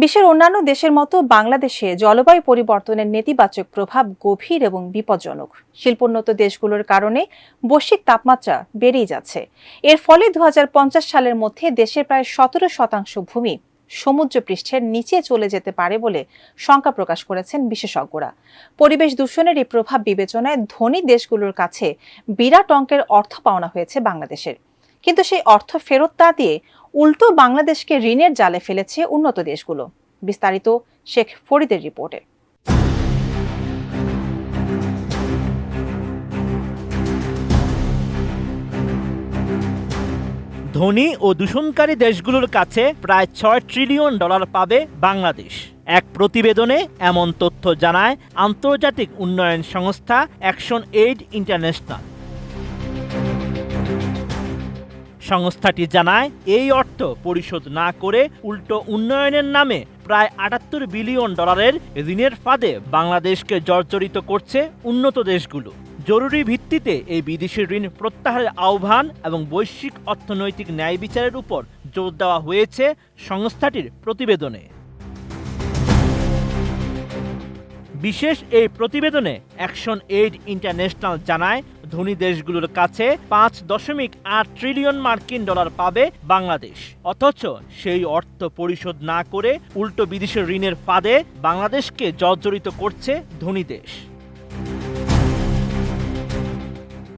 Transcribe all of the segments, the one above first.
বিশ্বের অন্যান্য দেশের মতো বাংলাদেশে জলবায়ু পরিবর্তনের নেতিবাচক প্রভাব গভীর এবং বিপজ্জনক। শিল্পোন্নত দেশগুলোর কারণে বৈশ্বিক তাপমাত্রা বেড়েই যাচ্ছে। এর ফলে 2050 সালের মধ্যে দেশের প্রায় 17% ভূমি সমুদ্র পৃষ্ঠের নিচে চলে যেতে পারে বলে শঙ্কা প্রকাশ করেছেন বিশেষজ্ঞরা। পরিবেশ দূষণের এই প্রভাব বিবেচনায় ধনী দেশগুলোর কাছে বিরাট অঙ্কের অর্থ পাওনা হয়েছে বাংলাদেশের, কিন্তু সেই অর্থ ফেরত না দিয়ে উল্টো বাংলাদেশকে ঋণের জালে ফেলেছে উন্নত দেশগুলো। বিস্তারিত শেখ ফরিদের রিপোর্টে। ধনী ও দূষণকারী দেশগুলোর কাছে প্রায় $6 ট্রিলিয়ন পাবে বাংলাদেশ। এক প্রতিবেদনে এমন তথ্য জানায় আন্তর্জাতিক উন্নয়ন সংস্থা অ্যাকশন এইড ইন্টারন্যাশনাল। সংস্থাটি জানায়, এই অর্থ পরিশোধ না করে উল্টো উন্নয়নের নামে প্রায় $78 বিলিয়ন ঋণের ফাঁদে বাংলাদেশকে জর্জরিত করছে উন্নত দেশগুলো। জরুরি ভিত্তিতে এই বিদেশি ঋণ প্রত্যাহারের আহ্বান এবং বৈশ্বিক অর্থনৈতিক ন্যায় বিচারের উপর জোর দেওয়া হয়েছে সংস্থাটির প্রতিবেদনে। বিশেষ এই প্রতিবেদনে অ্যাকশন এইড ইন্টারন্যাশনাল জানায়, ধনী দেশগুলোর কাছে $5.8 ট্রিলিয়ন পাবে বাংলাদেশ, অথচ সেই অর্থ পরিশোধ না করে উল্টো বিদেশি ঋণের ফাঁদে বাংলাদেশকে জর্জরিত করছে ধনী দেশ।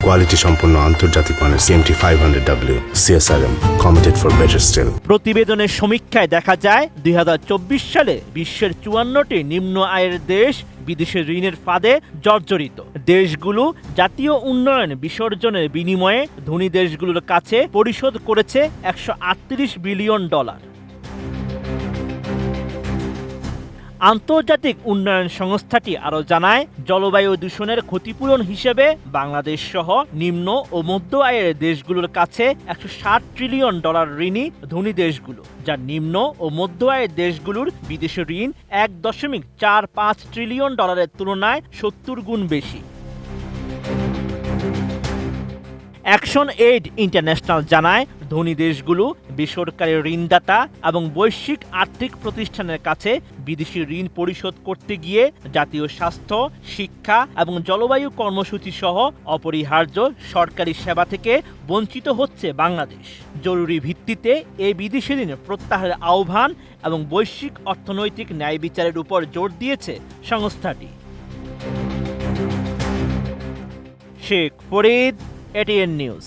কোয়ালিটি সম্পন্ন আন্তর্জাতিক মানের CMT 500W CSRM committed for better still। প্রতিবেদনের সমীক্ষায় দেখা যায় 2024 সালে বিশ্বের 54টি নিম্ন আয়ের দেশ বিদেশি ঋণের ফাঁদে জর্জরিত। দেশগুলো জাতীয় উন্নয়ন বিসর্জনের বিনিময়ে ধনী দেশগুলোর কাছে পরিশোধ করেছে $138 বিলিয়ন। আন্তর্জাতিক উন্নয়ন সংস্থাটি আরও জানায়, জলবায়ু দূষণের ক্ষতিপূরণ হিসেবে বাংলাদেশ সহ নিম্ন ও মধ্য আয়ের দেশগুলোর কাছে $160 ট্রিলিয়ন ঋণী ধনী দেশগুলো, যা নিম্ন ও মধ্য আয়ের দেশগুলোর বিদেশি ঋণ $1.45 ট্রিলিয়ন তুলনায় 70 গুণ বেশি। অ্যাকশন এইড ইন্টারন্যাশনাল জানায়, ধনী দেশগুলো বেসরকারি ঋণদাতা এবং বৈশ্বিক আর্থিক প্রতিষ্ঠানের কাছে বিদেশি ঋণ পরিশোধ করতে গিয়ে জাতীয় স্বাস্থ্য, শিক্ষা এবং জলবায়ু কর্মসূচি সহ অপরিহার্য সরকারি সেবা থেকে বঞ্চিত হচ্ছে বাংলাদেশ। জরুরি ভিত্তিতে এই বিদেশি ঋণ প্রত্যাহারের আহ্বান এবং বৈশ্বিক অর্থনৈতিক ন্যায় বিচারের উপর জোর দিয়েছে সংস্থাটি। Sheikh Farid, ATN news.